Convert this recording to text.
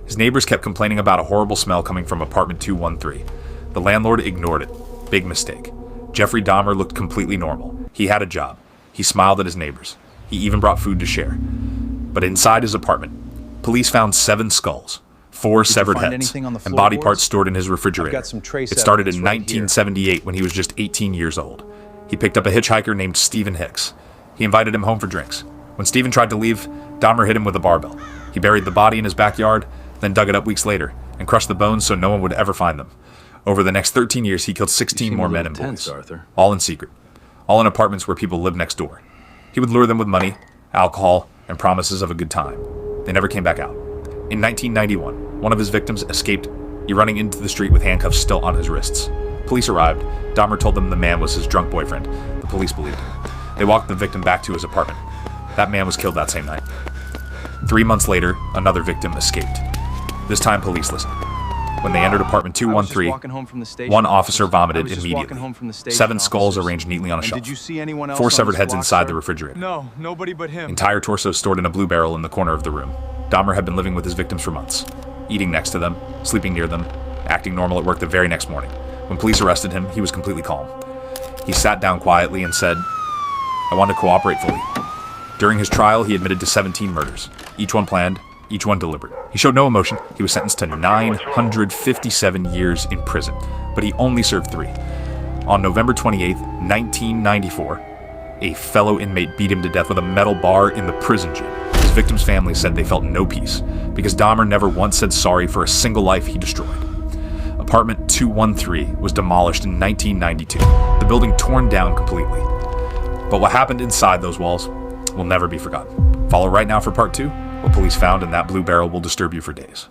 His neighbors kept complaining about a horrible smell coming from apartment 213. The landlord ignored it. Big mistake. Jeffrey Dahmer looked completely normal. He had a job. He smiled at his neighbors. He even brought food to share. But inside his apartment, police found 7 skulls, 4 severed heads, and body parts stored in his refrigerator. It started in 1978 when he was just 18 years old. He picked up a hitchhiker named Stephen Hicks. He invited him home for drinks. When Stephen tried to leave, Dahmer hit him with a barbell. He buried the body in his backyard, then dug it up weeks later, and crushed the bones so no one would ever find them. Over the next 13 years, he killed 16 more men and boys, all in secret, all in apartments where people lived next door. He would lure them with money, alcohol, and promises of a good time. They never came back out. In 1991, one of his victims escaped, running into the street with handcuffs still on his wrists. Police arrived. Dahmer told them the man was his drunk boyfriend. The police believed him. They walked the victim back to his apartment. That man was killed that same night. 3 months later, another victim escaped. This time, police listened. When they entered apartment 213, one officer vomited immediately. 7 skulls arranged neatly on a shelf. 4 severed heads inside the refrigerator. No, nobody but him. Entire torsos stored in a blue barrel in the corner of the room. Dahmer had been living with his victims for months, eating next to them, sleeping near them, acting normal at work the very next morning. When police arrested him, he was completely calm. He sat down quietly and said, "I want to cooperate fully." During his trial, he admitted to 17 murders, each one planned, each one deliberate. He showed no emotion. He was sentenced to 957 years in prison, but he only served 3. On November 28, 1994, a fellow inmate beat him to death with a metal bar in the prison gym. His victim's family said they felt no peace because Dahmer never once said sorry for a single life he destroyed. Apartment 213 was demolished in 1992, the building torn down completely. But what happened inside those walls will never be forgotten. Follow right now for part 2. What police found in that blue barrel will disturb you for days.